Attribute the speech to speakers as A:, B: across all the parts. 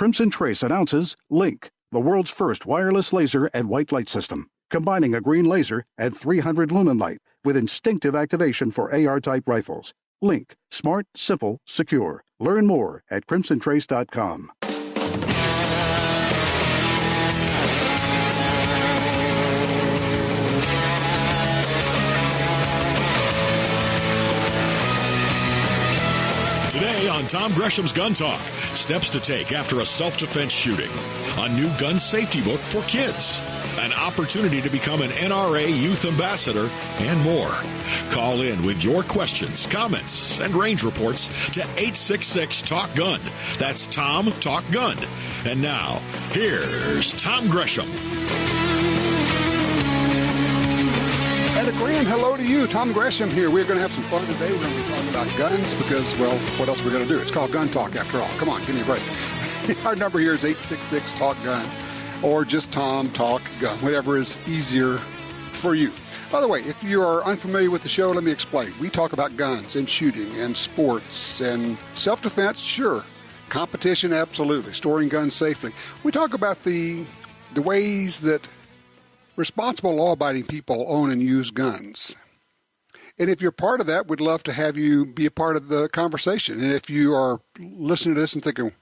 A: Crimson Trace announces Link, the world's first wireless laser and white light system, combining a green laser and 300 lumen light with instinctive activation for AR-type rifles. Link, smart, simple, secure. Learn more at crimsontrace.com.
B: Today on Tom Gresham's Gun Talk, steps to take after a self-defense shooting, a new gun safety book for kids, an opportunity to become an NRA youth ambassador, and more. Call in with your questions, comments, and range reports to 866-TALK-GUN. That's Tom Talk Gun. And now, here's Tom Gresham.
C: And a grand hello to you. Tom Gresham here. We're going to have some fun today. We're going to be talking about guns because, well, what else are we going to do? It's called Gun Talk after all. Come on, give me a break. Our number here is 866-TALK-GUN or just Tom Talk Gun, whatever is easier for you. By the way, if you are unfamiliar with the show, let me explain. We talk about guns and shooting and sports and self-defense, sure. Competition, absolutely. Storing guns safely. We talk about the ways that responsible law-abiding people own and use guns. And if you're part of that, we'd love to have you be a part of the conversation. And if you are listening to this and thinking,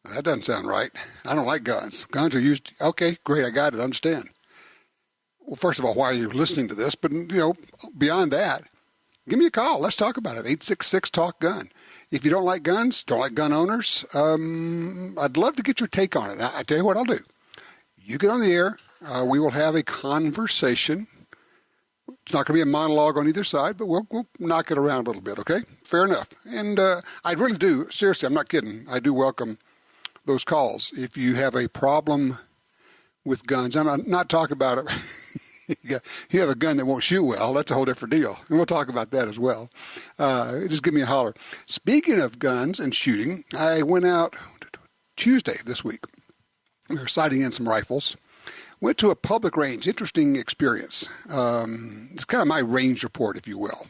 C: that doesn't sound right, I don't like guns. Guns are used, okay, great, I got it, I understand. Well, first of all, why are you listening to this? But, beyond that, give me a call. Let's talk about it, 866-TALK-GUN. If you don't like guns, don't like gun owners, I'd love to get your take on it. I tell you what I'll do. You get on the air. We will have a conversation. It's not going to be a monologue on either side, but we'll knock it around a little bit, okay? Fair enough. And I really do, seriously, I'm not kidding. I do welcome those calls. If you have a problem with guns, I'm not talking about it. You have a gun that won't shoot well, that's a whole different deal. And we'll talk about that as well. Just give me a holler. Speaking of guns and shooting, I went out Tuesday this week. We were sighting in some rifles. Went to a public range. Interesting experience. It's kind of my range report, if you will.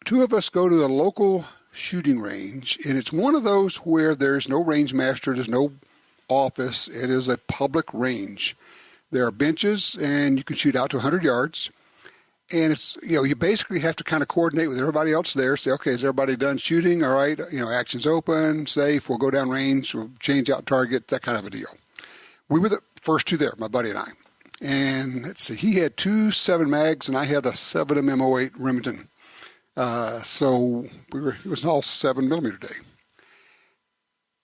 C: Two of us go to a local shooting range, and it's one of those where there's no range master, there's no office. It is a public range. There are benches, and you can shoot out to 100 yards. And it's, you basically have to kind of coordinate with everybody else there. Say, okay, is everybody done shooting? All right, action's open, safe. We'll go down range. We'll change out target, that kind of a deal. We were the first two there, my buddy and I. And let's see, he had 2 7 mags, and I had a 7mm 08 Remington. So it was an all 7mm day.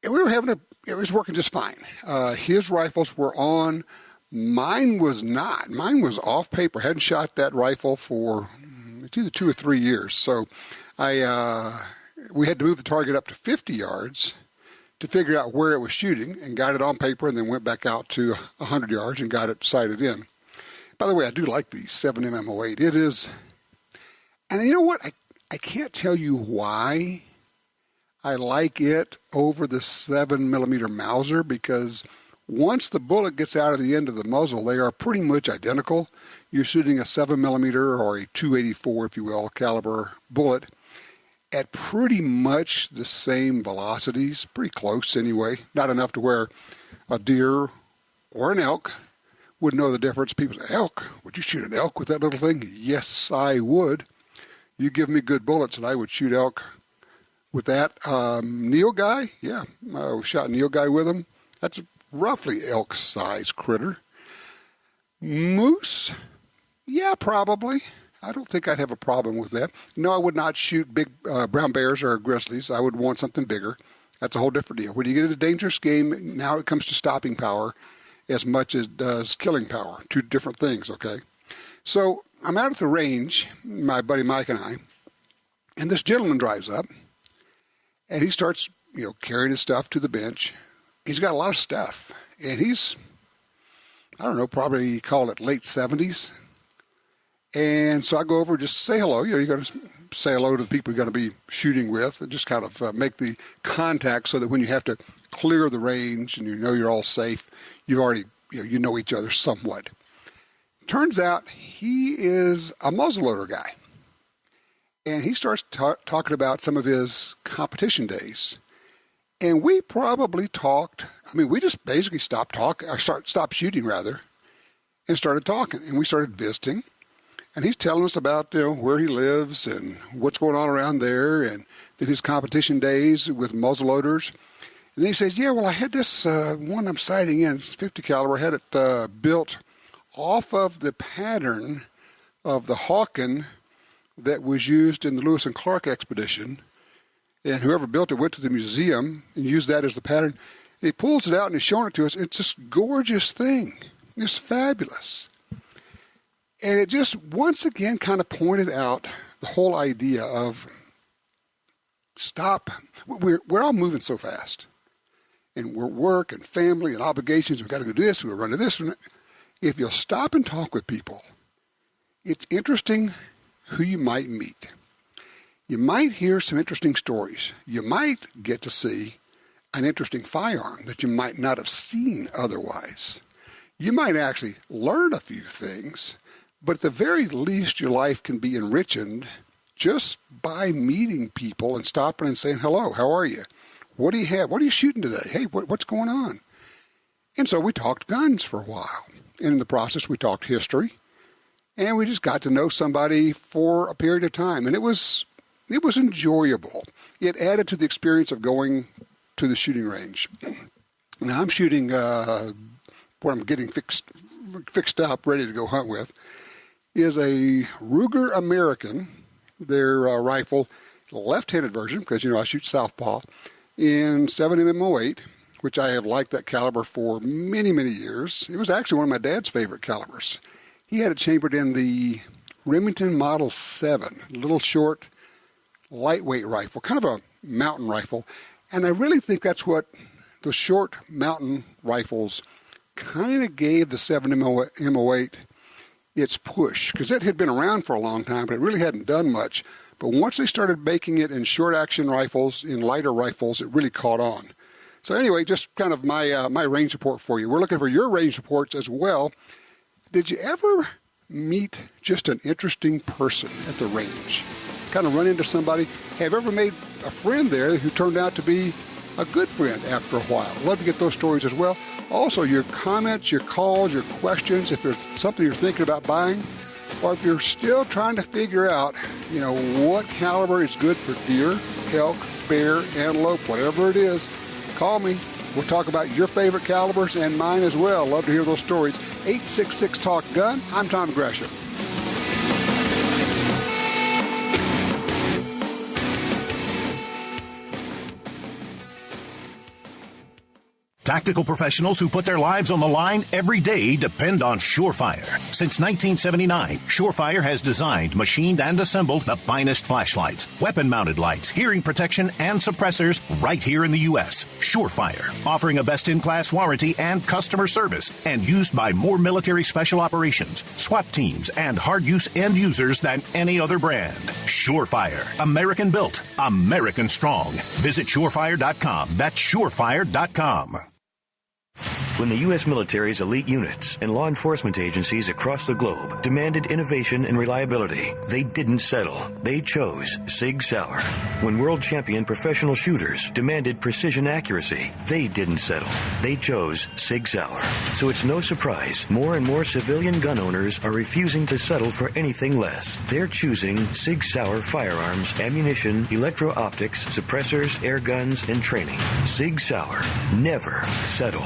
C: And we were it was working just fine. His rifles were on. Mine was not. Mine was off paper. Hadn't shot that rifle for it's either 2 or 3 years. So we had to move the target up to 50 yards to figure out where it was shooting, and got it on paper, and then went back out to 100 yards and got it sighted in. By the way, I do like the 7mm 08. It is, and you know what? I can't tell you why I like it over the 7mm Mauser, because once the bullet gets out of the end of the muzzle, they are pretty much identical. You're shooting a 7mm or a .284, if you will, caliber bullet at pretty much the same velocities, pretty close anyway. Not enough to where a deer or an elk would know the difference. People say, elk? Would you shoot an elk with that little thing? Yes, I would. You give me good bullets and I would shoot elk with that. Neil guy? Yeah, I shot Neil guy with him. That's a roughly elk-sized critter. Moose? Yeah, probably. I don't think I'd have a problem with that. No, I would not shoot big brown bears or grizzlies. I would want something bigger. That's a whole different deal. When you get into a dangerous game, now it comes to stopping power as much as does killing power. Two different things, okay? So I'm out at the range, my buddy Mike and I, and this gentleman drives up, and he starts, carrying his stuff to the bench. He's got a lot of stuff, and he's, I don't know, probably call it late 70s. And so I go over just say hello. You're going to say hello to the people you're going to be shooting with and just kind of make the contact so that when you have to clear the range and you're all safe, you've already, you know each other somewhat. Turns out he is a muzzleloader guy. And he starts talking about some of his competition days. And we probably talked, we just basically stopped shooting rather, and started talking. And we started visiting. And he's telling us about where he lives and what's going on around there, and then his competition days with muzzleloaders. And then he says, yeah, well, I had this one I'm sighting in, it's 50 caliber, I had it built off of the pattern of the Hawken that was used in the Lewis and Clark expedition. And whoever built it went to the museum and used that as the pattern. And he pulls it out and he's showing it to us. It's this gorgeous thing. It's fabulous. And it just once again kind of pointed out the whole idea of stop. We're all moving so fast. And we're work and family and obligations. We've got to go do this. We'll run to this. If you'll stop and talk with people, it's interesting who you might meet. You might hear some interesting stories. You might get to see an interesting firearm that you might not have seen otherwise. You might actually learn a few things, but at the very least your life can be enriched just by meeting people and stopping and saying, hello, how are you? What do you have? What are you shooting today? Hey, what's going on? And so we talked guns for a while. And in the process, we talked history. And we just got to know somebody for a period of time. And it was enjoyable. It added to the experience of going to the shooting range. Now I'm shooting what I'm getting fixed up, ready to go hunt with, is a Ruger American, their rifle, left-handed version, because, I shoot southpaw, in 7mm08, which I have liked that caliber for many, many years. It was actually one of my dad's favorite calibers. He had it chambered in the Remington Model 7, little short, lightweight rifle, kind of a mountain rifle. And I really think that's what the short mountain rifles kind of gave the 7mm08 its push, because it had been around for a long time, but it really hadn't done much. But once they started making it in short action rifles, in lighter rifles, it really caught on. So anyway, just kind of my range report for you. We're looking for your range reports as well. Did you ever meet just an interesting person at the range? Kind of run into somebody? Have you ever made a friend there who turned out to be a good friend after a while? I'd love to get those stories as well. Also, your comments, your calls, your questions, if there's something you're thinking about buying, or if you're still trying to figure out, what caliber is good for deer, elk, bear, antelope, whatever it is, call me. We'll talk about your favorite calibers and mine as well. Love to hear those stories. 866-TALK-GUN. I'm Tom Gresham.
D: Tactical professionals who put their lives on the line every day depend on Surefire. Since 1979, Surefire has designed, machined, and assembled the finest flashlights, weapon-mounted lights, hearing protection, and suppressors right here in the U.S. Surefire, offering a best-in-class warranty and customer service, and used by more military special operations, SWAT teams, and hard-use end users than any other brand. Surefire, American-built, American-strong. Visit Surefire.com. That's Surefire.com.
E: When the U.S. military's elite units and law enforcement agencies across the globe demanded innovation and reliability, they didn't settle. They chose Sig Sauer. When world champion professional shooters demanded precision accuracy, they didn't settle. They chose Sig Sauer. So it's no surprise more and more civilian gun owners are refusing to settle for anything less. They're choosing Sig Sauer firearms, ammunition, electro-optics, suppressors, air guns, and training. Sig Sauer. Never settle.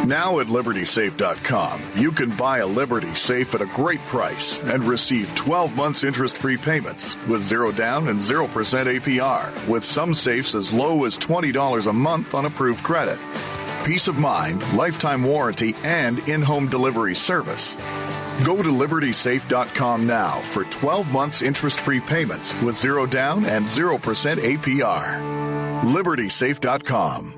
F: Now at LibertySafe.com, you can buy a Liberty Safe at a great price and receive 12 months interest-free payments with 0 down and 0% APR, with some safes as low as $20 a month on approved credit. Peace of mind, lifetime warranty, and in-home delivery service. Go to LibertySafe.com now for 12 months interest-free payments with 0 down and 0% APR. LibertySafe.com.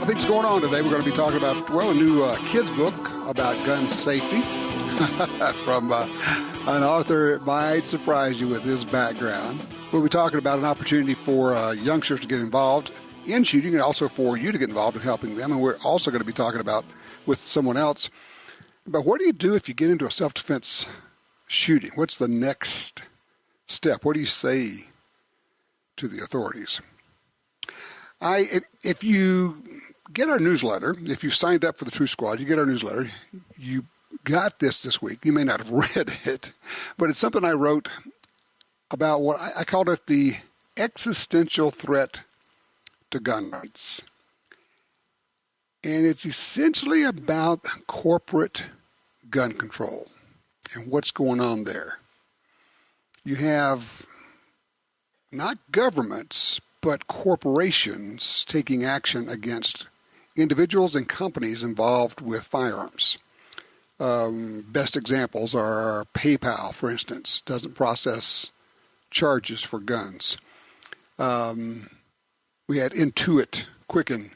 C: Things going on today. We're going to be talking about, a new kids book about gun safety from an author that might surprise you with his background. We'll be talking about an opportunity for youngsters to get involved in shooting and also for you to get involved in helping them. And we're also going to be talking about with someone else about what do you do if you get into a self-defense shooting? What's the next step? What do you say to the authorities? If you get our newsletter, if you signed up for the True Squad, you get our newsletter. You got this week. You may not have read it, but it's something I wrote about what I called it the existential threat to gun rights. And it's essentially about corporate gun control and what's going on there. You have not governments, but corporations taking action against individuals and companies involved with firearms. Best examples are PayPal, for instance, doesn't process charges for guns. We had Intuit, Quicken,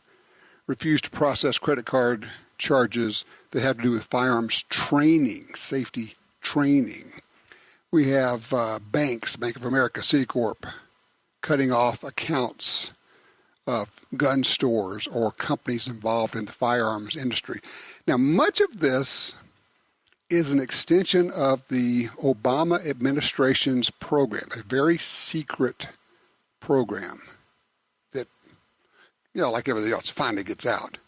C: refused to process credit card charges that have to do with firearms training, safety training. We have banks, Bank of America, Citicorp, cutting off accounts of gun stores or companies involved in the firearms industry. Now, much of this is an extension of the Obama administration's program, a very secret program that, like everything else, finally gets out.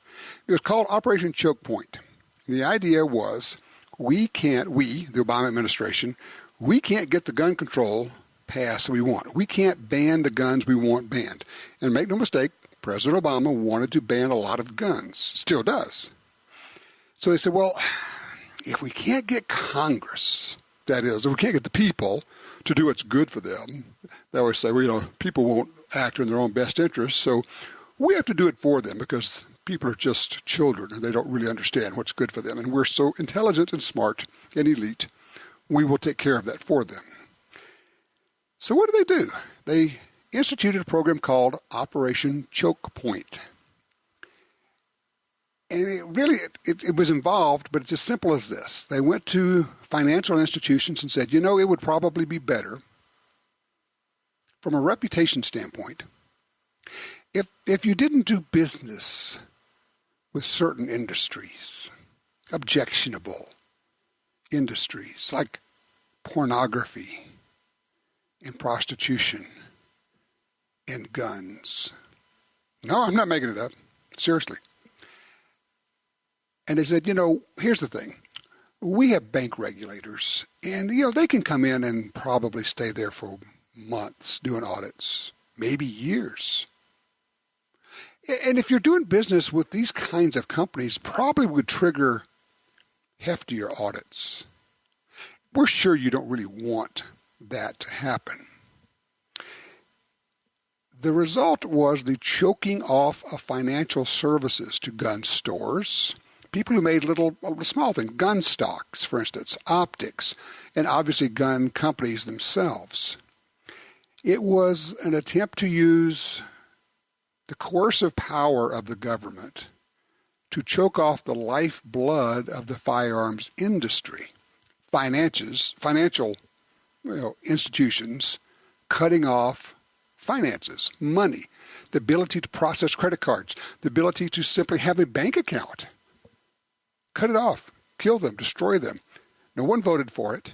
C: It was called Operation Choke Point. The idea was the Obama administration, we can't get the gun control passed we want. We can't ban the guns we want banned. And make no mistake, President Obama wanted to ban a lot of guns, still does. So they said, well, if we can't get Congress, that is, if we can't get the people to do what's good for them, they always say, well, people won't act in their own best interest, so we have to do it for them because people are just children and they don't really understand what's good for them. And we're so intelligent and smart and elite, we will take care of that for them. So what do? They instituted a program called Operation Choke Point. And it was involved, but it's as simple as this. They went to financial institutions and said, it would probably be better from a reputation standpoint if you didn't do business with certain industries, objectionable industries like pornography and prostitution and guns. No, I'm not making it up. Seriously. And they said, here's the thing. We have bank regulators, and, they can come in and probably stay there for months doing audits, maybe years. And if you're doing business with these kinds of companies, probably would trigger heftier audits. We're sure you don't really want that to happen. The result was the choking off of financial services to gun stores, people who made little small things, gun stocks, for instance, optics, and obviously gun companies themselves. It was an attempt to use the coercive power of the government to choke off the lifeblood of the firearms industry, financial institutions cutting off finances, money, the ability to process credit cards, the ability to simply have a bank account. Cut it off, kill them, destroy them. No one voted for it,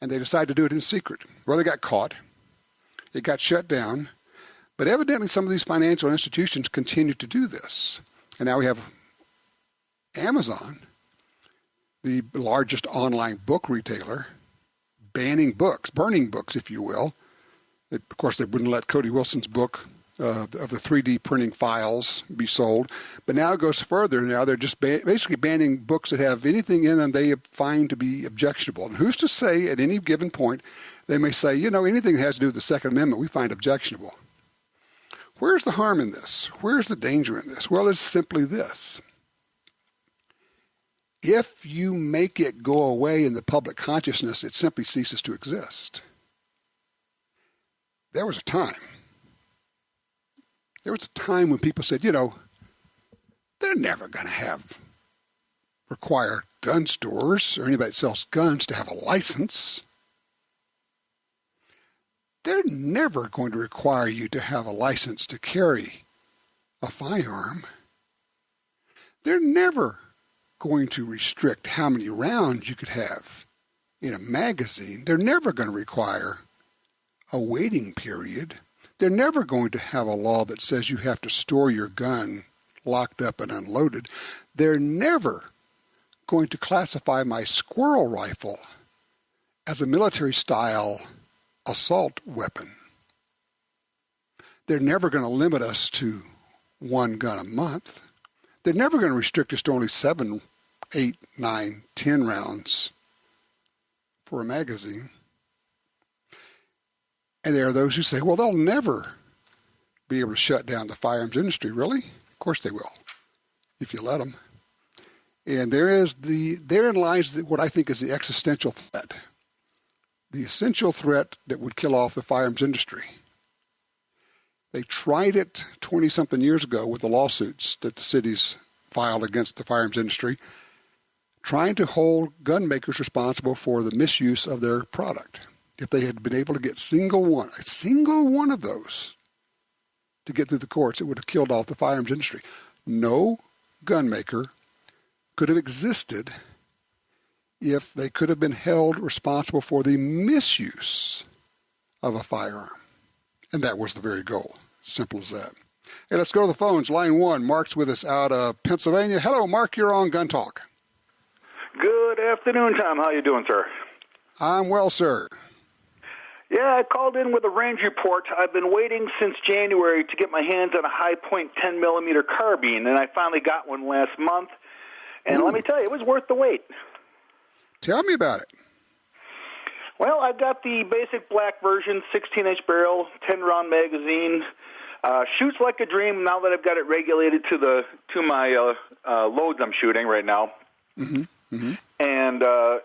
C: and they decided to do it in secret. Well, they got caught. It got shut down. But evidently some of these financial institutions continued to do this. And now we have Amazon, the largest online book retailer, banning books, burning books, if you will. Of course, they wouldn't let Cody Wilson's book of the 3D printing files be sold. But now it goes further. Now they're just basically banning books that have anything in them they find to be objectionable. And who's to say at any given point they may say, anything that has to do with the Second Amendment we find objectionable. Where's the harm in this? Where's the danger in this? Well, it's simply this. If you make it go away in the public consciousness, it simply ceases to exist. There was a time when people said, they're never going to require gun stores or anybody that sells guns to have a license. they're never going to require you to have a license to carry a firearm. They're never going to restrict how many rounds you could have in a magazine. They're never going to require a waiting period. They're never going to have a law that says you have to store your gun locked up and unloaded. They're never going to classify my squirrel rifle as a military-style assault weapon. They're never going to limit us to one gun a month. They're never going to restrict us to only 7, 8, 9, 10 rounds for a magazine. And there are those who say, well, they'll never be able to shut down the firearms industry. Really? Of course they will, if you let them. And therein lies what I think is the existential threat, the essential threat that would kill off the firearms industry. They tried it 20-something years ago with the lawsuits that the cities filed against the firearms industry, trying to hold gun makers responsible for the misuse of their product. If they had been able to get a single one of those to get through the courts, it would have killed off the firearms industry. No gun maker could have existed if they could have been held responsible for the misuse of a firearm. And that was the very goal. Simple as that. Hey, let's go to the phones. Line 1, Mark's with us out of Pennsylvania. Hello, Mark, you're on Gun Talk.
G: Good afternoon, Tom. How you doing, sir?
C: I'm well, sir.
G: Yeah, I called in with a range report. I've been waiting since January to get my hands on a high-point 10-millimeter carbine, and I finally got one last month. And let me tell you, it was worth the wait.
C: Tell me about it.
G: Well, I've got the basic black version, 16-inch barrel, 10-round magazine. Shoots like a dream now that I've got it regulated to my loads I'm shooting right now.
C: Mm-hmm. Mm-hmm.
G: And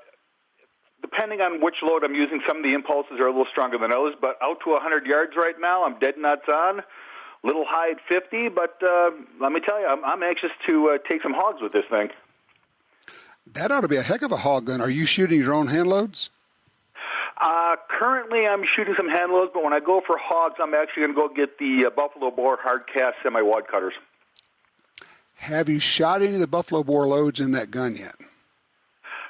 G: depending on which load I'm using, some of the impulses are a little stronger than others. But out to 100 yards right now, I'm dead nuts on. Little high at 50, but let me tell you, I'm anxious to take some hogs with this thing.
C: That ought to be a heck of a hog gun. Are you shooting your own hand loads?
G: Currently, I'm shooting some hand loads, but when I go for hogs, I'm actually going to go get the Buffalo Bore hard cast semi-wad cutters.
C: Have you shot any of the Buffalo Bore loads in that gun yet?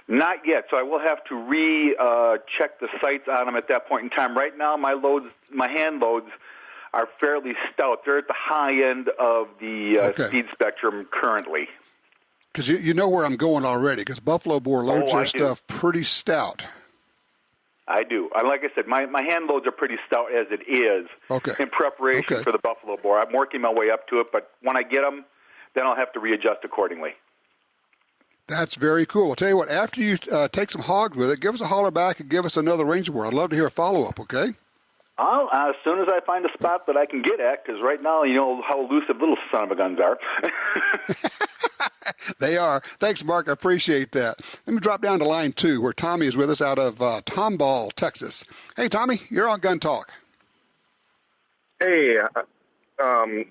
G: Not yet, so I will have to re-check the sights on them at that point in time. Right now, my hand loads are fairly stout. They're at the high end of the speed spectrum currently.
C: Because you know where I'm going already, because Buffalo Bore loads their stuff pretty stout.
G: I do. Like I said, my hand loads are pretty stout as it is in preparation for the Buffalo Bore. I'm working my way up to it, but when I get them, then I'll have to readjust accordingly.
C: That's very cool. I'll tell you what, after you take some hogs with it, give us a holler back and give us another range report. I'd love to hear a follow-up, okay?
G: As soon as I find a spot that I can get at, because right now, you know how elusive little son of a guns are.
C: They are. Thanks, Mark. I appreciate that. Let me drop down to line 2, where Tommy is with us out of Tomball, Texas. Hey, Tommy, you're on Gun Talk.
H: Hey,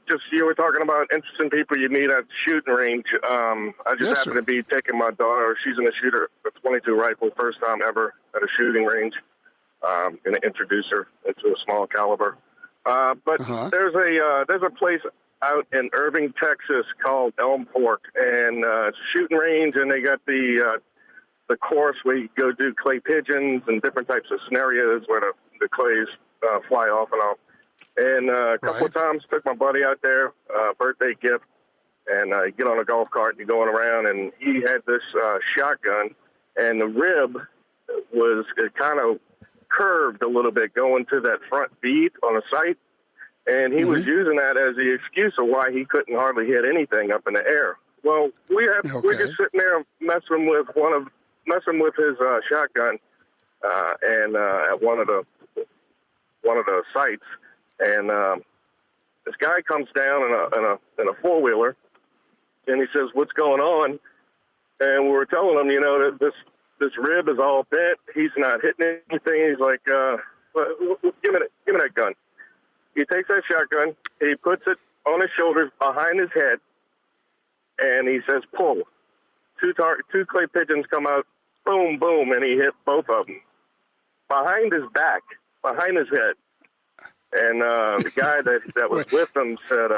H: just you were talking about interesting people you meet at the shooting range. I just happen to be taking my daughter. She's in a shooter, a .22 rifle, first time ever at a shooting range. Going to introduce her into a small caliber. But there's a place out in Irving, Texas called Elm Fork, and it's a shooting range, and they got the course where you go do clay pigeons and different types of scenarios where the clays fly off and all. And a couple of times took my buddy out there, birthday gift, and you get on a golf cart and you're going around, and he had this shotgun, and the rib was kind of curved a little bit going to that front bead on the sight, and he was using that as the excuse of why he couldn't hardly hit anything up in the air. Well, we're just sitting there messing with his shotgun and at one of the sites, and this guy comes down in a four-wheeler, and he says, "What's going on?" And we're telling him, that this rib is all bent. He's not hitting anything. He's like, give me that gun. He takes that shotgun, he puts it on his shoulders behind his head, and he says, pull. Two clay pigeons come out, boom, boom, and he hit both of them. Behind his back, behind his head. And the guy that was with them said,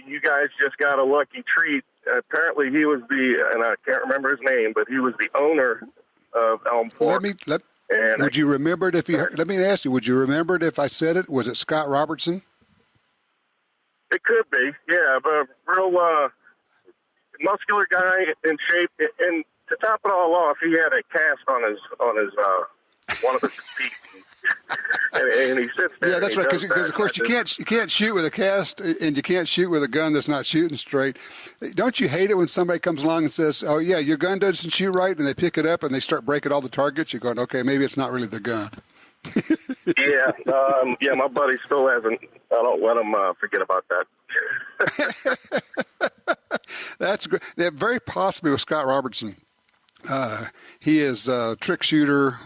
H: you guys just got a lucky treat. Apparently he was and I can't remember his name, but he was the owner of Elm Pork.
C: Would you remember it if you heard, let me ask you, would you remember it if I said it? Was it Scott Robertson?
H: It could be, yeah, but real muscular guy in shape. And to top it all off, he had a cast on his one of his feet. and he sits there.
C: Yeah, that's right. Because of course you can't shoot with a cast, and you can't shoot with a gun that's not shooting straight. Don't you hate it when somebody comes along and says, "Oh yeah, your gun doesn't shoot right," and they pick it up and they start breaking all the targets? You're going, "Okay, maybe it's not really the gun."
H: Yeah, my buddy still hasn't. I don't let him forget about that.
C: That's great. Yeah, very possibly with Scott Robertson. He is a trick shooter,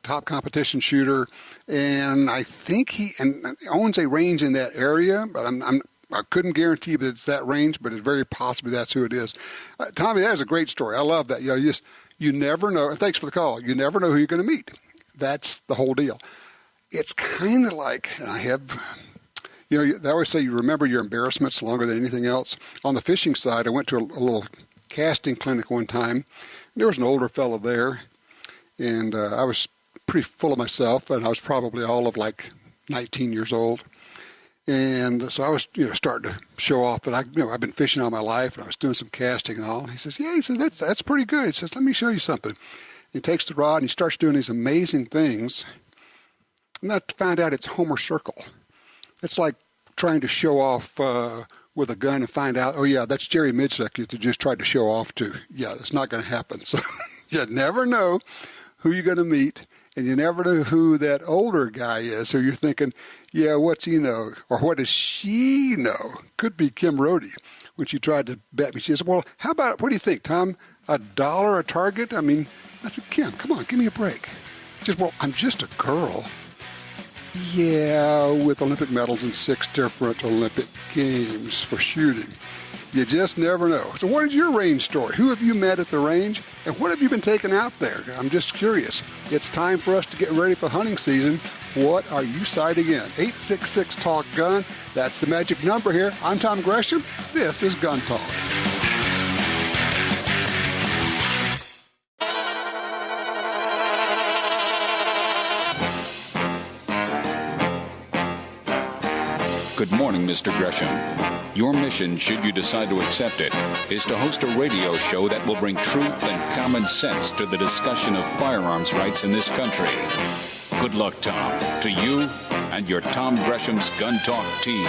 C: top competition shooter, and I think he owns a range in that area, but I couldn't guarantee that it's that range, but it's very possibly that's who it is. Tommy, that is a great story. I love that. You never know, and thanks for the call. You never know who you're going to meet. That's the whole deal. It's kind of like, I have, they always say you remember your embarrassments longer than anything else. On the fishing side, I went to a little casting clinic one time. There was an older fellow there, and I was pretty full of myself, and I was probably all of like 19 years old. And so I was, starting to show off that I've been fishing all my life, and I was doing some casting and all. He says, that's pretty good. He says, let me show you something. He takes the rod and he starts doing these amazing things. And then I find out it's Homer Circle. It's like trying to show off with a gun and find out, oh yeah, that's Jerry Midsuck you just tried to show off to. Yeah, that's not going to happen. So you never know who you're going to meet, and you never know who that older guy is. So you're thinking, yeah, what's he know? Or what does she know? Could be Kim Rohde when she tried to bet me. She says, well, how about, what do you think, Tom? $1 a target? I mean, I said, Kim, come on, give me a break. She says, well, I'm just a girl. Yeah, with Olympic medals in 6 different Olympic games for shooting. You just never know. So what is your range story? Who have you met at the range? And what have you been taking out there? I'm just curious. It's time for us to get ready for hunting season. What are you sighting in? 866-TALK-GUN. That's the magic number here. I'm Tom Gresham. This is Gun Talk.
I: Good morning, Mr. Gresham. Your mission, should you decide to accept it, is to host a radio show that will bring truth and common sense to the discussion of firearms rights in this country. Good luck, Tom, to you and your Tom Gresham's Gun Talk team.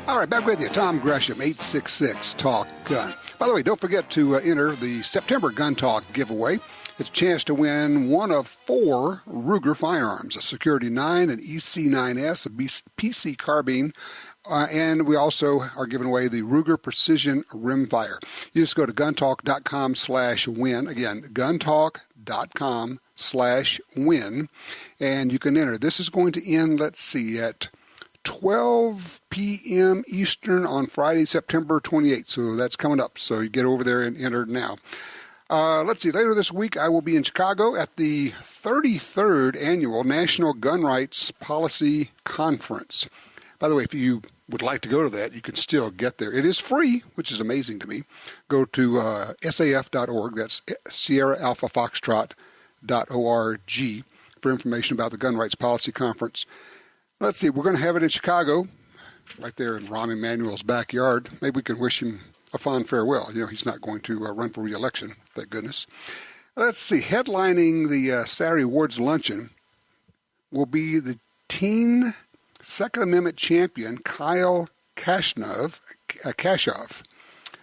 C: All right, back with you, Tom Gresham, 866-TALK-GUN. By the way, don't forget to enter the September Gun Talk giveaway. It's a chance to win one of 4 Ruger firearms, a Security 9, an EC9S, a PC carbine, and we also are giving away the Ruger Precision Rimfire. You just go to guntalk.com/win. Again, guntalk.com/win, and you can enter. This is going to end, at 12 p.m. Eastern on Friday, September 28th. So that's coming up. So you get over there and enter now. Let's see, later this week I will be in Chicago at the 33rd Annual National Gun Rights Policy Conference. By the way, if you would like to go to that, you can still get there. It is free, which is amazing to me. Go to saf.org, that's Sierra Alpha Foxtrot.org, for information about the Gun Rights Policy Conference. Let's see, we're going to have it in Chicago, right there in Rahm Emanuel's backyard. Maybe we can wish him a fond farewell. He's not going to run for re-election, thank goodness. Let's see, headlining the Saturday Awards Luncheon will be the teen Second Amendment champion, Kyle Kashuv.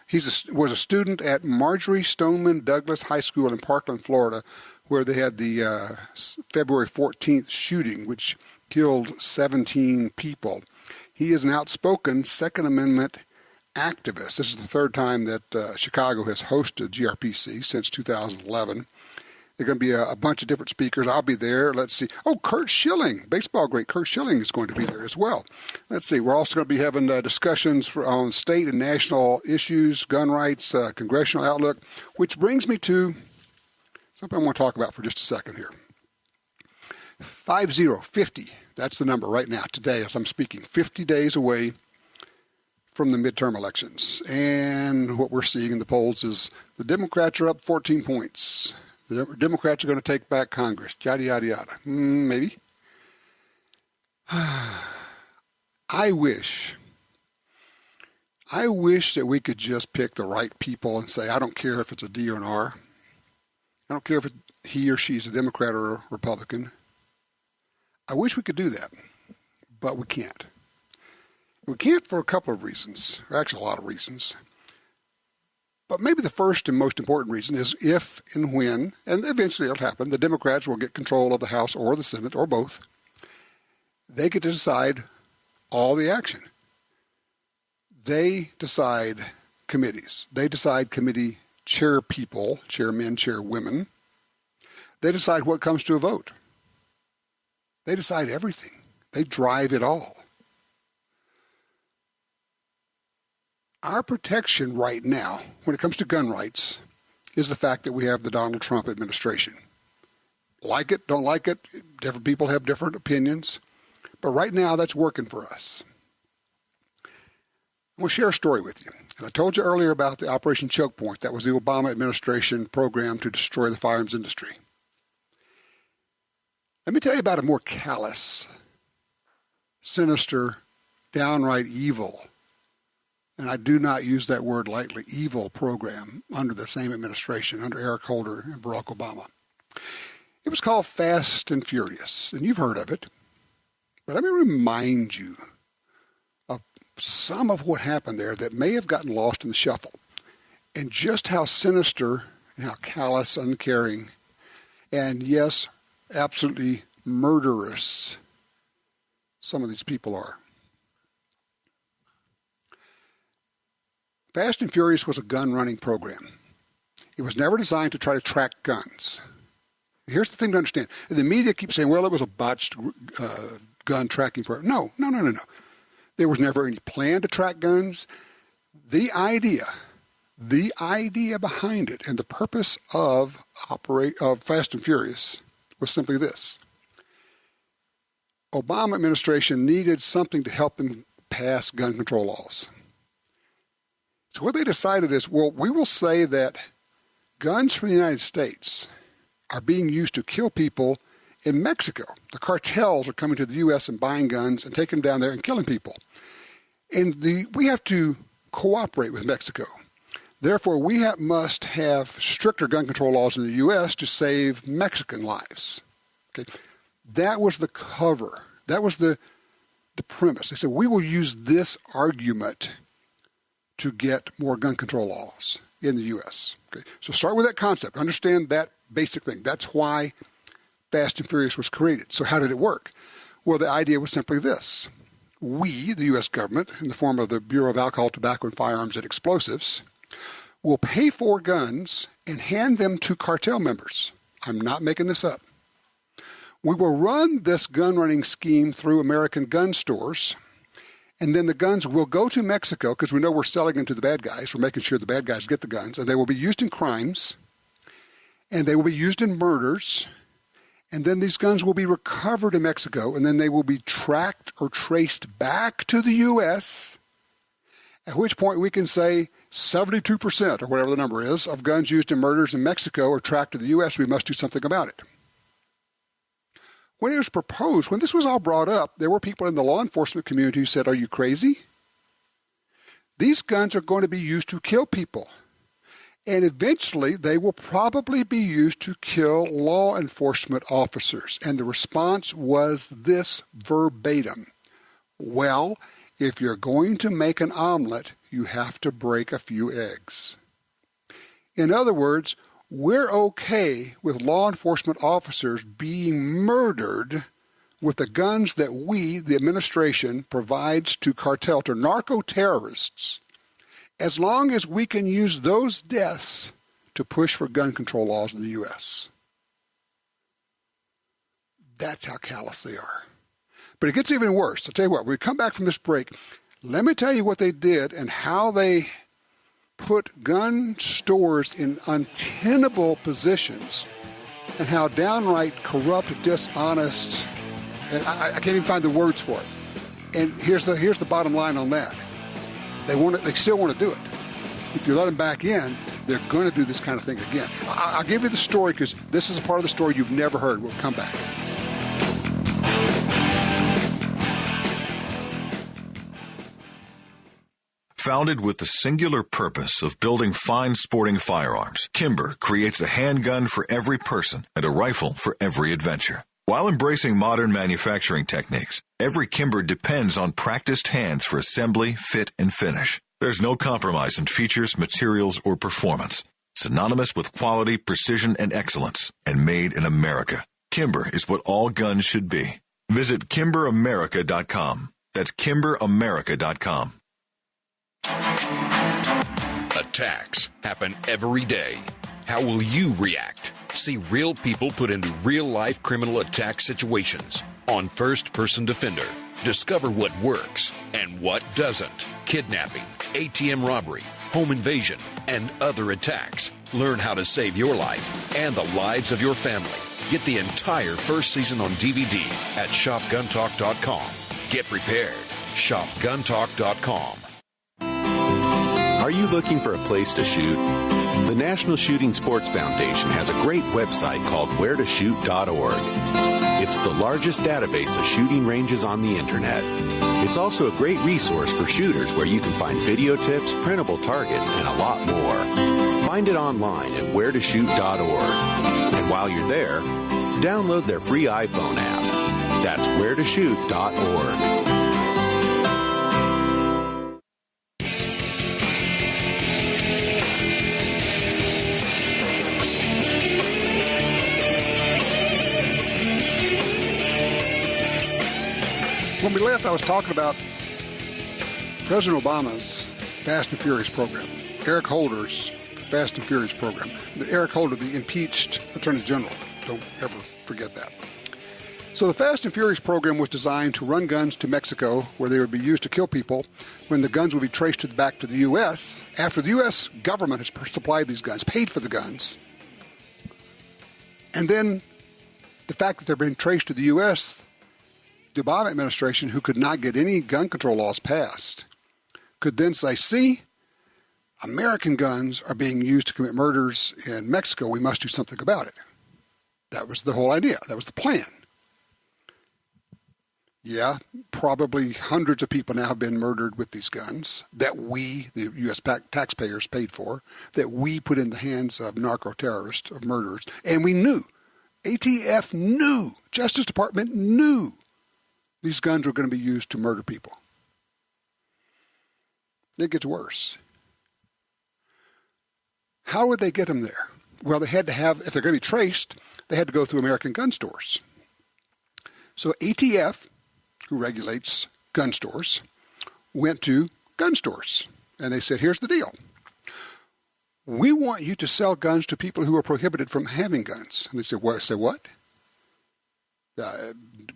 C: He was a student at Marjorie Stoneman Douglas High School in Parkland, Florida, where they had the February 14th shooting, which killed 17 people. He is an outspoken Second Amendment activist. This is the 3rd time that Chicago has hosted GRPC since 2011. There are going to be a bunch of different speakers. I'll be there. Let's see. Oh, Kurt Schilling, baseball great Kurt Schilling is going to be there as well. Let's see. We're also going to be having discussions on state and national issues, gun rights, congressional outlook, which brings me to something I want to talk about for just a second here. 50, that's the number right now, today as I'm speaking, 50 days away from the midterm elections. And what we're seeing in the polls is the Democrats are up 14 points. The Democrats are going to take back Congress, yada, yada, yada. Maybe. I wish that we could just pick the right people and say, I don't care if it's a D or an R. I don't care if he or she's a Democrat or a Republican. I wish we could do that, but we can't. We can't for a couple of reasons, or actually a lot of reasons. But maybe the first and most important reason is if and when, and eventually it'll happen, the Democrats will get control of the House or the Senate or both. They get to decide all the action. They decide committees. They decide committee chair people, chairmen, chairwomen. They decide what comes to a vote. They decide everything. They drive it all. Our protection right now, when it comes to gun rights, is the fact that we have the Donald Trump administration. Like it, don't like it, different people have different opinions. But right now, that's working for us. I'm going to share a story with you. And I told you earlier about the Operation Choke Point. That was the Obama administration program to destroy the firearms industry. Let me tell you about a more callous, sinister, downright evil, and I do not use that word lightly, evil program under the same administration, under Eric Holder and Barack Obama. It was called Fast and Furious, and you've heard of it. But let me remind you of some of what happened there that may have gotten lost in the shuffle, and just how sinister and how callous, uncaring, and yes, absolutely murderous some of these people are. Fast and Furious was a gun-running program. It was never designed to try to track guns. Here's the thing to understand. The media keeps saying, well, it was a botched gun tracking program. No. There was never any plan to track guns. The idea behind it and the purpose of Fast and Furious was simply this. Obama administration needed something to help them pass gun control laws. So what they decided is, well, we will say that guns from the United States are being used to kill people in Mexico. The cartels are coming to the U.S. and buying guns and taking them down there and killing people. And we have to cooperate with Mexico. Therefore, we must have stricter gun control laws in the U.S. to save Mexican lives. Okay, that was the cover. That was the premise. They said, we will use this argument to get more gun control laws in the U.S. Okay, so start with that concept. Understand that basic thing. That's why Fast and Furious was created. So how did it work? Well, the idea was simply this. We, the U.S. government, in the form of the Bureau of Alcohol, Tobacco, and Firearms and Explosives, will pay for guns and hand them to cartel members. I'm not making this up. We will run this gun-running scheme through American gun stores, and then the guns will go to Mexico, because we know we're selling them to the bad guys. We're making sure the bad guys get the guns, and they will be used in crimes, and they will be used in murders, and then these guns will be recovered in Mexico, and then they will be tracked or traced back to the U.S., at which point we can say 72%, or whatever the number is, of guns used in murders in Mexico are tracked to the U.S. We must do something about it. When it was proposed, when this was all brought up, there were people in the law enforcement community who said, are you crazy? These guns are going to be used to kill people. And eventually, they will probably be used to kill law enforcement officers. And the response was this verbatim. Well, if you're going to make an omelet, you have to break a few eggs. In other words, we're okay with law enforcement officers being murdered with the guns that we, the administration, provides to narco-terrorists, as long as we can use those deaths to push for gun control laws in the U.S. That's how callous they are. But it gets even worse. I'll tell you what, when we come back from this break, let me tell you what they did and how they put gun stores in untenable positions and how downright corrupt, dishonest, and I can't even find the words for it. And here's the bottom line on that. They still want to do it. If you let them back in, they're going to do this kind of thing again. I'll give you the story because this is a part of the story you've never heard. We'll come back.
J: Founded with the singular purpose of building fine sporting firearms, Kimber creates a handgun for every person and a rifle for every adventure. While embracing modern manufacturing techniques, every Kimber depends on practiced hands for assembly, fit, and finish. There's no compromise in features, materials, or performance. Synonymous with quality, precision, and excellence, and made in America. Kimber is what all guns should be. Visit KimberAmerica.com. That's KimberAmerica.com.
K: Attacks happen every day. How will you react? See real people put into real-life criminal attack situations on First Person Defender. Discover what works and what doesn't. Kidnapping, ATM robbery, home invasion, and other attacks. Learn how to save your life and the lives of your family. Get the entire first season on DVD at ShopGunTalk.com. Get prepared. ShopGunTalk.com.
L: Are you looking for a place to shoot? The National Shooting Sports Foundation has a great website called wheretoshoot.org. It's the largest database of shooting ranges on the internet. It's also a great resource for shooters where you can find video tips, printable targets, and a lot more. Find it online at wheretoshoot.org. And while you're there, download their free iPhone app. That's wheretoshoot.org.
C: When we left, I was talking about President Obama's Fast and Furious program, Eric Holder's Fast and Furious program. Eric Holder, the impeached Attorney General. Don't ever forget that. So the Fast and Furious program was designed to run guns to Mexico, where they would be used to kill people, when the guns would be traced back to the U.S. after the U.S. government has supplied these guns, paid for the guns. And then the fact that they're being traced to the U.S., the Obama administration, who could not get any gun control laws passed, could then say, see, American guns are being used to commit murders in Mexico. We must do something about it. That was the whole idea. That was the plan. Yeah, probably hundreds of people now have been murdered with these guns that we, the U.S. taxpayers, paid for, that we put in the hands of narco-terrorists, of murderers. And we knew, ATF knew, Justice Department knew these guns were going to be used to murder people. It gets worse. How would they get them there? Well, they had to have, if they're going to be traced, they had to go through American gun stores. So ATF, who regulates gun stores, went to gun stores. And they said, here's the deal. We want you to sell guns to people who are prohibited from having guns. And they said, what? I said, what?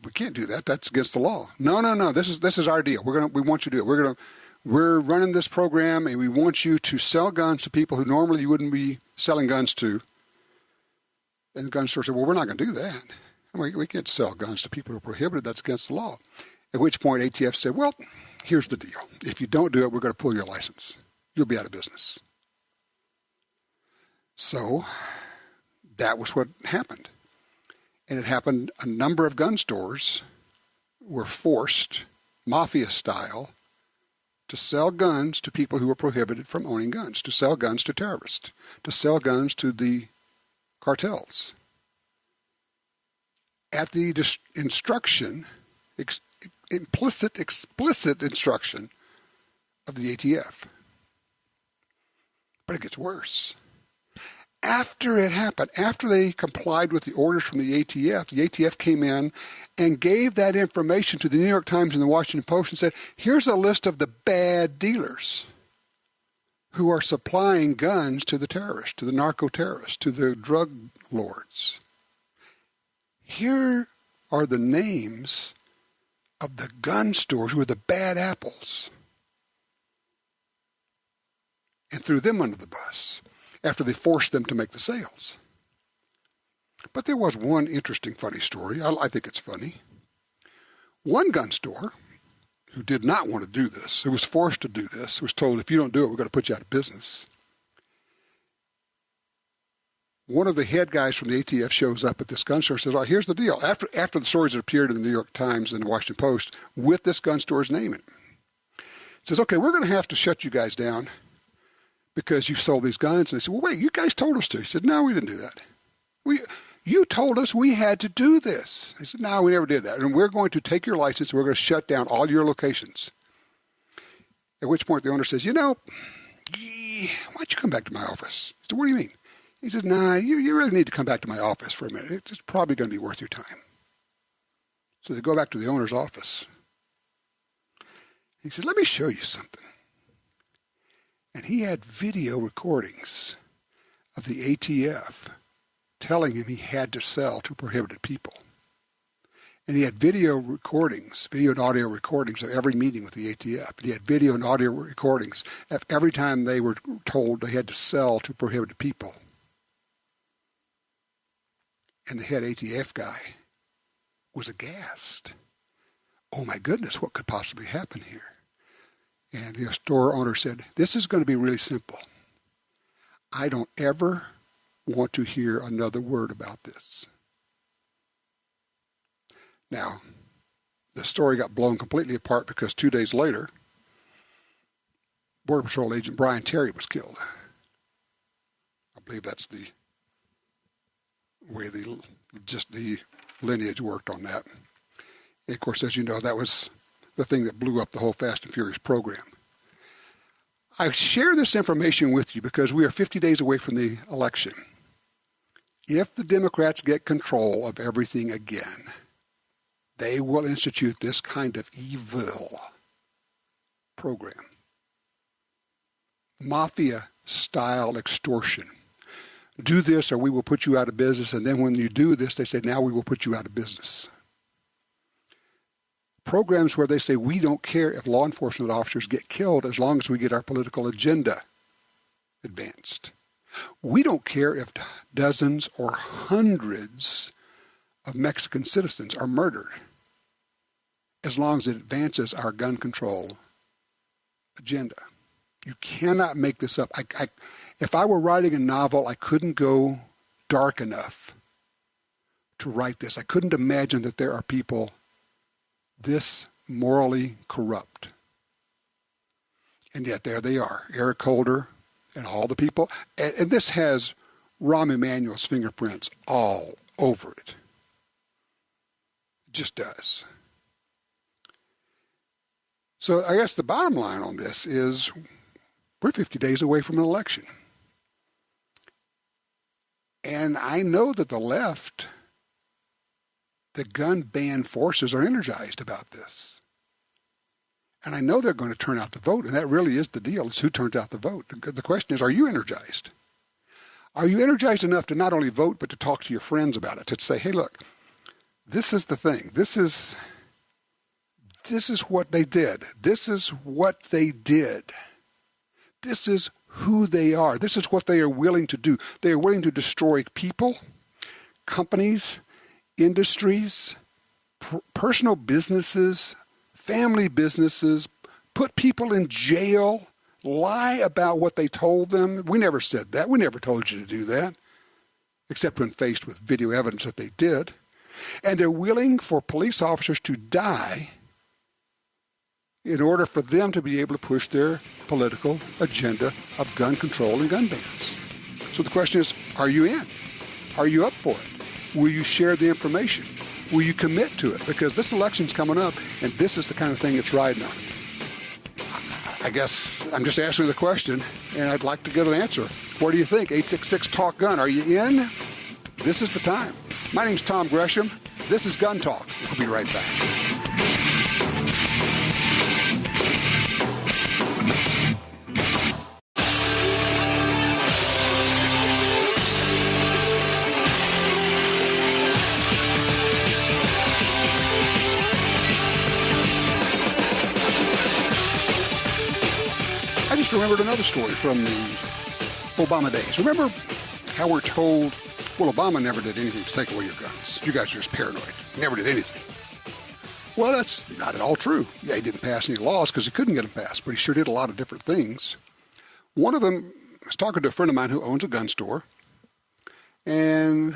C: We can't do that. That's against the law. No. This is our deal. We want you to do it. We're running this program, and we want you to sell guns to people who normally you wouldn't be selling guns to. And the gun store said, well, we're not going to do that. We can't sell guns to people who are prohibited. That's against the law. At which point ATF said, well, here's the deal. If you don't do it, we're going to pull your license. You'll be out of business. So that was what happened. And it happened, a number of gun stores were forced, mafia style, to sell guns to people who were prohibited from owning guns, to sell guns to terrorists, to sell guns to the cartels. At the instruction, explicit instruction of the ATF. But it gets worse. After it happened, after they complied with the orders from the ATF came in and gave that information to the New York Times and the Washington Post and said, here's a list of the bad dealers who are supplying guns to the terrorists, to the narco-terrorists, to the drug lords. Here are the names of the gun stores who are the bad apples, and threw them under the bus after they forced them to make the sales. But there was one interesting, funny story. I think it's funny. One gun store who did not want to do this, who was forced to do this, was told, if you don't do it, we're going to put you out of business. One of the head guys from the ATF shows up at this gun store and says, all right, here's the deal. After the stories had appeared in the New York Times and the Washington Post with this gun store's name in it, says, okay, we're going to have to shut you guys down because you sold these guns. And they said, well, wait, you guys told us to. He said, no, we didn't do that. You told us we had to do this. He said, no, we never did that. And we're going to take your license. We're going to shut down all your locations. At which point the owner says, why don't you come back to my office? He said, what do you mean? He said, nah, you really need to come back to my office for a minute. It's probably going to be worth your time. So they go back to the owner's office. He said, let me show you something. And he had video recordings of the ATF telling him he had to sell to prohibited people. And he had video and audio recordings of every meeting with the ATF. And he had video and audio recordings of every time they were told they had to sell to prohibited people. And the head ATF guy was aghast. Oh my goodness, what could possibly happen here? And the store owner said, this is going to be really simple. I don't ever want to hear another word about this. Now, the story got blown completely apart because 2 days later, Border Patrol agent Brian Terry was killed. I believe that's the way the lineage worked on that. And of course, as you know, that was the thing that blew up the whole Fast and Furious program. I share this information with you because we are 50 days away from the election. If the Democrats get control of everything again, they will institute this kind of evil program. Mafia-style extortion. Do this or we will put you out of business. And then when you do this, they say, now we will put you out of business. Programs where they say, we don't care if law enforcement officers get killed as long as we get our political agenda advanced. We don't care if dozens or hundreds of Mexican citizens are murdered as long as it advances our gun control agenda. You cannot make this up. If I were writing a novel, I couldn't go dark enough to write this. I couldn't imagine that there are people this morally corrupt. And yet there they are, Eric Holder and all the people. And this has Rahm Emanuel's fingerprints all over it. It just does. So I guess the bottom line on this is we're 50 days away from an election. And I know that the left, the gun ban forces, are energized about this. And I know they're going to turn out the vote, and that really is the deal. It's who turns out the vote. The question is, are you energized? Are you energized enough to not only vote, but to talk to your friends about it, to say, hey, look, this is the thing. This is what they did. This is what they did. This is who they are. This is what they are willing to do. They are willing to destroy people, companies, industries, personal businesses, family businesses, put people in jail, lie about what they told them. We never said that. We never told you to do that, except when faced with video evidence that they did. And they're willing for police officers to die in order for them to be able to push their political agenda of gun control and gun bans. So the question is, are you in? Are you up for it? Will you share the information? Will you commit to it? Because this election's coming up, and this is the kind of thing it's riding on. I guess I'm just asking the question, and I'd like to get an answer. What do you think? 866-TALK-GUN. Are you in? This is the time. My name's Tom Gresham. This is Gun Talk. We'll be right back. I just remembered another story from the Obama days. Remember how we're told Well, Obama never did anything to take away your guns. You guys are just paranoid. Never did anything. Well, that's not at all true. Yeah, he didn't pass any laws because he couldn't get them passed, but he sure did a lot of different things. One of them, I was talking to a friend of mine who owns a gun store, and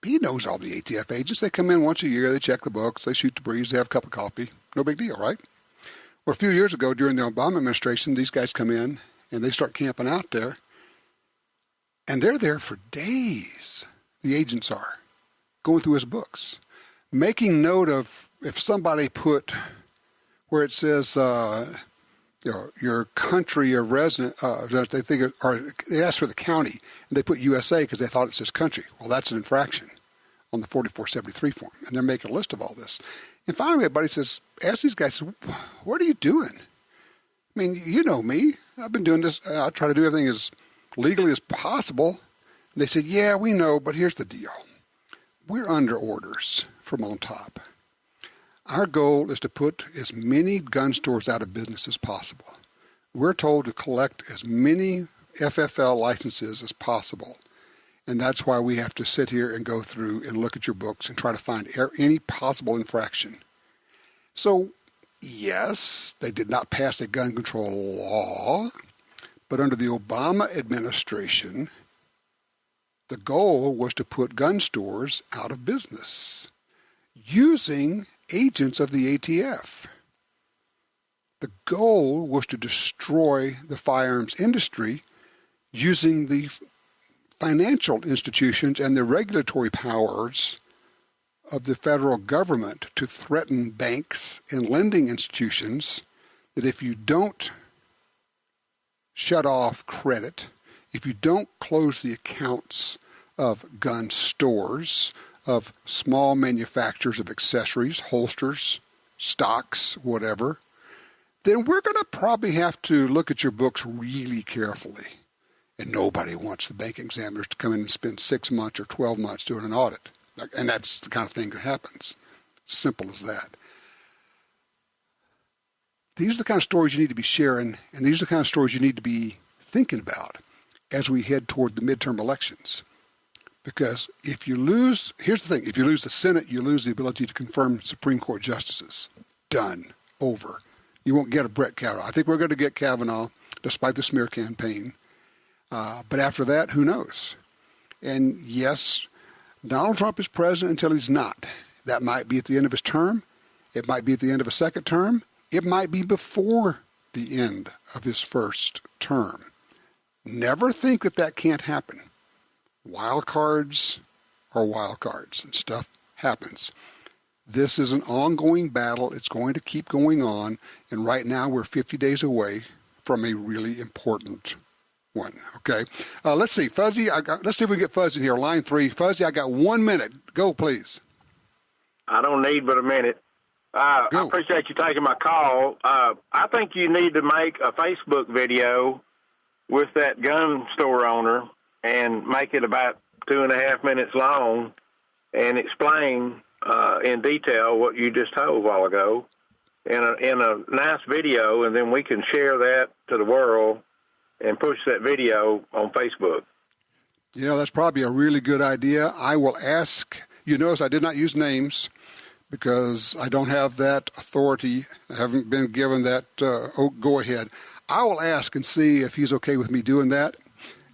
C: he knows all the ATF agents. They come in once a year, they check the books, they shoot the breeze, they have a cup of coffee. No big deal, right? Well, a few years ago during the Obama administration, these guys come in and they start camping out there, and they're there for days. The agents are going through his books, making note of if somebody put where it says your country or resident, they think, or they ask for the county and they put USA because they thought it says country. Well, that's an infraction on the 4473 form, and they're making a list of all this. And finally, my buddy says, ask these guys, what are you doing? I mean, you know me. I've been doing this. I try to do everything as legally as possible. And they said, yeah, we know, but here's the deal. We're under orders from on top. Our goal is to put as many gun stores out of business as possible. We're told to collect as many FFL licenses as possible. And that's why we have to sit here and go through and look at your books and try to find any possible infraction. So, yes, they did not pass a gun control law, but under the Obama administration, the goal was to put gun stores out of business using agents of the ATF. The goal was to destroy the firearms industry using the financial institutions and the regulatory powers of the federal government to threaten banks and lending institutions that if you don't shut off credit, if you don't close the accounts of gun stores, of small manufacturers of accessories, holsters, stocks, whatever, then we're going to probably have to look at your books really carefully. And nobody wants the bank examiners to come in and spend 6 months or 12 months doing an audit. And that's the kind of thing that happens. Simple as that. These are the kind of stories you need to be sharing, and these are the kind of stories you need to be thinking about as we head toward the midterm elections. Because if you lose, here's the thing, if you lose the Senate, you lose the ability to confirm Supreme Court justices. Done. Over. You won't get a Brett Kavanaugh. I think we're going to get Kavanaugh, despite the smear campaign. But after that, who knows? And yes, Donald Trump is president until he's not. That might be at the end of his term. It might be at the end of a second term. It might be before the end of his first term. Never think that that can't happen. Wild cards are wild cards, and stuff happens. This is an ongoing battle. It's going to keep going on, and right now we're 50 days away from a really important one. Okay, let's see, Fuzzy. Let's see if we can get Fuzzy in here. Line 3, Fuzzy. I got 1 minute. Go, please.
M: I don't need but a minute. I appreciate you taking my call. I think you need to make a Facebook video with that gun store owner and make it about 2.5 minutes long and explain in detail what you just told a while ago in a nice video, and then we can share that to the world and push that video on Facebook.
C: You know, that's probably a really good idea. I will ask, you notice I did not use names because I don't have that authority. I haven't been given that go-ahead. I will ask and see if he's okay with me doing that.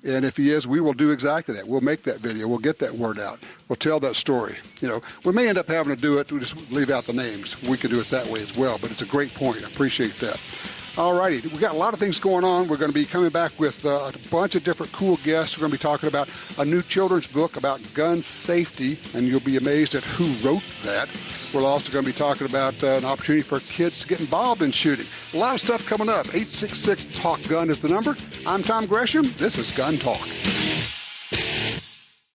C: And if he is, we will do exactly that. We'll make that video. We'll get that word out. We'll tell that story. You know, we may end up having to do it. We'll just leave out the names. We could do it that way as well. But it's a great point. I appreciate that. All righty. We've got a lot of things going on. We're going to be coming back with a bunch of different cool guests. We're going to be talking about a new children's book about gun safety, and you'll be amazed at who wrote that. We're also going to be talking about an opportunity for kids to get involved in shooting. A lot of stuff coming up. 866-TALK-GUN is the number. I'm Tom Gresham. This is Gun Talk.